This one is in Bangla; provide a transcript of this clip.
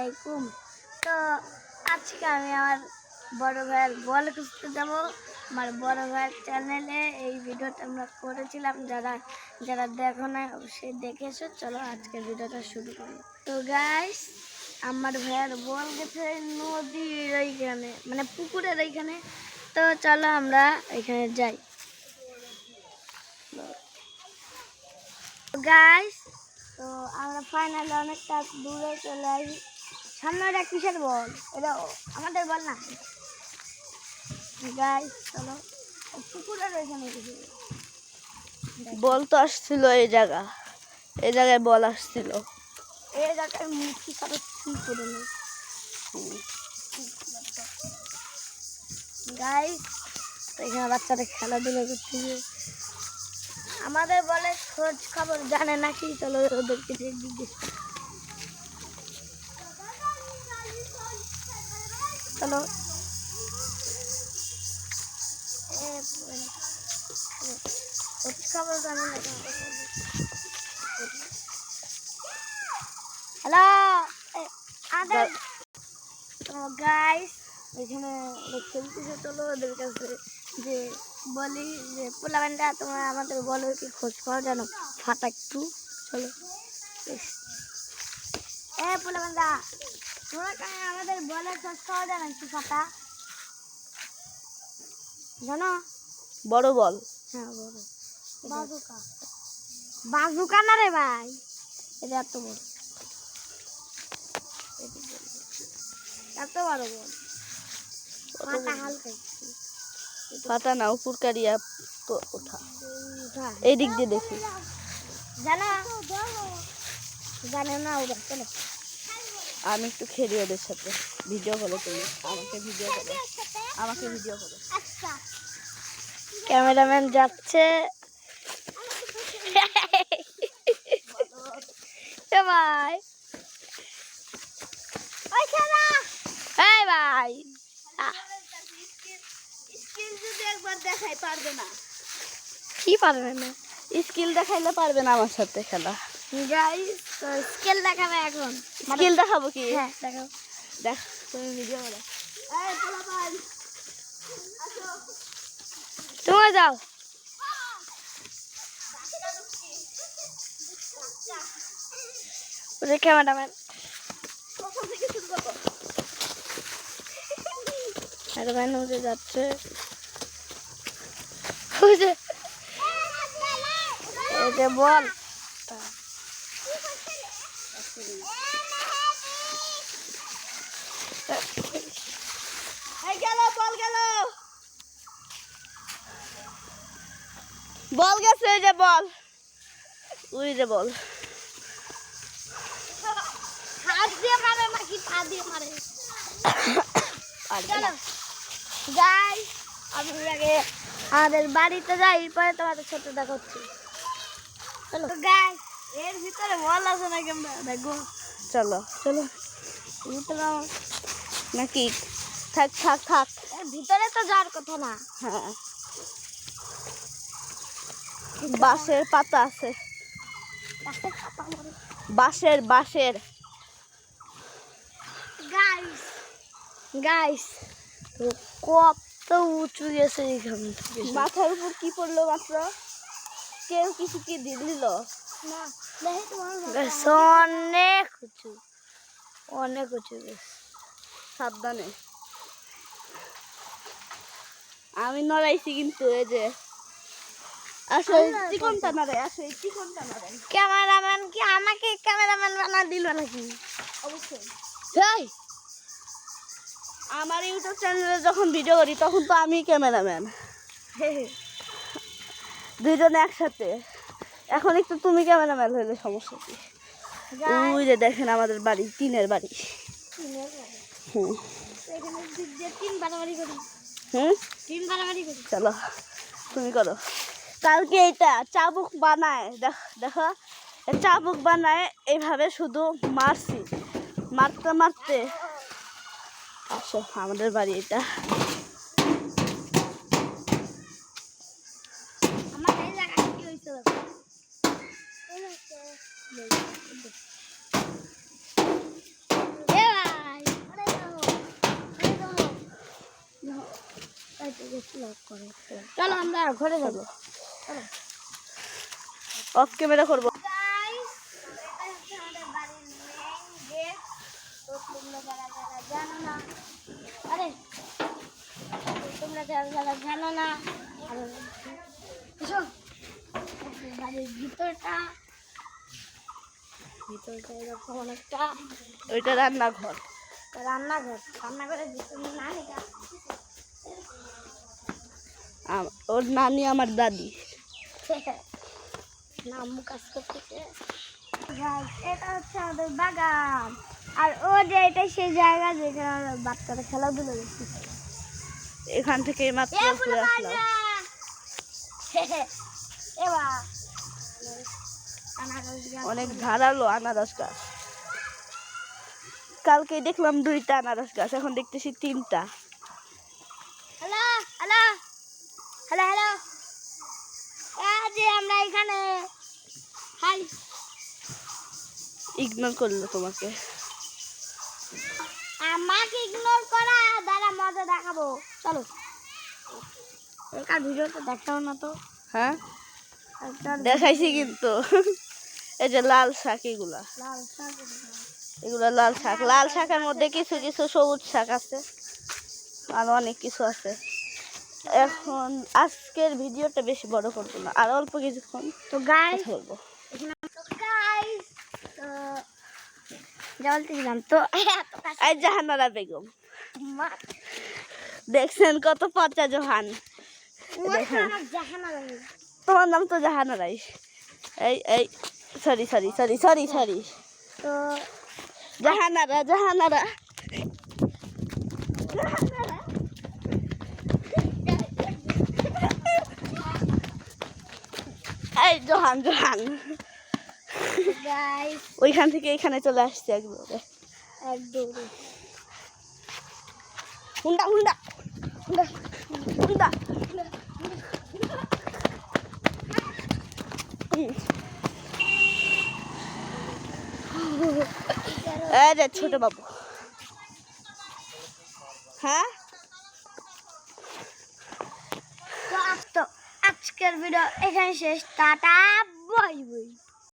আলাইকুম। তো আজকে আমি আমার বড় ভাইয়ের বল খুঁজতে যাবো। আমার বড় ভাইয়ের চ্যানেলে এই ভিডিওটা আমরা করেছিলাম, যারা যারা দেখো না অবশ্যই দেখে এসো। চলো আজকের ভিডিওটা শুরু করি। তো গাইস, আমার ভাইয়ের বল গেছে নদীর ওইখানে, মানে পুকুরের ওইখানে। তো চলো আমরা ওইখানে যাই। গাইস, তো আমরা ফাইনালি অনেকটা দূরে চলে আসি। সামনে এটা কিসের বল? এটা আমাদের বল না। গাইস চলো, পুকুরের ওইখানে গেছি। বল তো আসছিল এই জায়গায় বল আসছিল। এই জায়গায় মুখি কারো ঠিক করে নেই। গাইস, এখানে বাচ্চারা খেলাধুলা করতেছে। আমাদের বলে খোঁজ খবর জানে নাকি, চলো ওদেরকে জিজ্ঞেস করি। চলো খোঁজ খবর জানে না। হ্যালো আদের। তো গাইস, এখানে খেলতেছে। চলো ওদের কাছে যে বলি যে পোলাবেনটা তোমরা আমাদের বলো কি খোঁজ খবর জানো, ফাটা একটু। চলো পোলাবেনটা, তোমরা আমাদের বলে খোঁজ খবর জানো একটু ফাটা জানো? বড় বল। হ্যাঁ বড় বাজুকা। বাজুকা না রে ভাই, এটা এত বড়, এত বড় বল। ফাটা হালকা ফাটা না, উপর কারিয়া ওঠা। এই দিক দিয়ে দেখি। জানো জানে না ওরা। চলো আমি একটু খেলি ওদের সাথে। ভিডিও করো তুমি, আমাকে ভিডিও করো। আচ্ছা, ক্যামেরাম্যান যাচ্ছে। ভাই এই ভাই, স্কিল যদি একবার দেখাই পারবে না। কি পারবে না? স্কিল দেখাইলে পারবে না আমার সাথে খেলা। গাইস, তো স্কেল দেখাবে এখন। স্কিল দেখাবো কি? হ্যাঁ দেখাও। দেখ, তুমি ভিডিও করো। এই পোলা ভাই আসো। তুমি যাও। ওই ক্যামেরাম্যান কখন থেকে শুরু করবো? ক্যামেরাম্যান উঠে যাচ্ছে। ওই যে এই যে বল, এই গেল বল, বল গেছে। ওই যে বল, হাত দিয়ে মারে নাকি পা দিয়ে মারে? পারবে চলো না। গাইস, আমি আগে আমাদের বাড়িতে যাই, পরে তোমাদের সাথে দেখা হচ্ছে। চলো গাইস, এর ভিতরে বল আছে নাকি আমরা দেখবো। চলো চলো ভিতরে নাকি? থাক। এর ভিতরে তো যাওয়ার কথা না। হ্যাঁ, বাঁশের পাতা আছে। বাঁশের গাইস তো কত উঁচু গেছে এখান থেকে। মাথার উপর কি পড়লো মাত্র? কেউ কিছু কি দিল? অনেক উঁচু গেছে। সাবধানে। আমি নড়াইছি কিন্তু। এই যে চিকনটা নাড়াই। ক্যামেরাম্যান কি আমাকে ক্যামেরাম্যান বানা দিল নাকি? অবশ্যই। এই আমার ইউটিউব চ্যানেলে যখন ভিডিও করি তখন তো আমি ক্যামেরাম্যান, দুইজনে একসাথে। এখন একটু তুমি ক্যামেরাম্যান হইলে সমস্যা কি? ওই যে দেখেন আমাদের বাড়ি, টিনের বাড়ি। চলো তুমি করো। কালকে এটা চাবুক বানায়, দেখো চাবুক বানায় এইভাবে শুধু মারতে। আসো আমাদের বাড়ি এটা। চলো আমরা ঘরে যাবো। অফ ক্যামেরা করবো। Guys, এটা হচ্ছে আমাদের বাড়ির মেইন গেট। তো তোমরা যারা যারা জানো না, আরে তোমরা যারা যারা জানো না, আরে এসো, বাড়ির ভিতরটা এরকম অনেকটা ওইটা রান্নাঘর। রান্নাঘরের ভিতরে নানিটা ওর নানি আমার দাদি। না আম্মু কাজ করতেছে। Guys, এটা হচ্ছে আমাদের বাগান। আর ও যে এটা সেই জায়গা যেখানে বাচ্চারা খেলাধুলা করতেছে। এখান থেকে মাত্র ঘুরে আসলাম। অনেক ধারালো আনারস গাছ। কালকে দেখলাম 2টা আনারস গাছ, এখন দেখতেছি 3টা। হ্যালো হ্যালো হ্যালো হ্যালো, যে আমরা এখানে হাই ইগনোর করলো তোমাকে। আমাকে ইগনোর করা দ্বারা মজা দেখাবো। চলো একা ভিডিওটা দেখাও না তো। হ্যাঁ দেখাইছি কিন্তু। এই যে লাল শাক, এগুলা লাল শাক। লাল শাকের মধ্যে কিছু কিছু সবুজ শাক আছে, আর অনেক কিছু আছে। এখন আজকের ভিডিওটা বেশি বড় করবো না, আর অল্প কিছুক্ষণ তো গাইস বলবো। বলতেছিলাম তো এই জাহানারা বেগম দেখছেন কত পচা জোহান। তোমার নাম তো জাহানারাই। এই এই sorry sorry sorry sorry sorry তো জাহানারা জাহানারা। এই জোহান জোহান গাইস ওইখান থেকে এখানে চলে আসছে একবারে। একদম হুন্ডা হুন্ডা হুন্ডা হুন্ডা। এই যে ছোট বাবু। হ্যাঁ তো আজকের ভিডিও এখানে শেষ। Tata bye bye.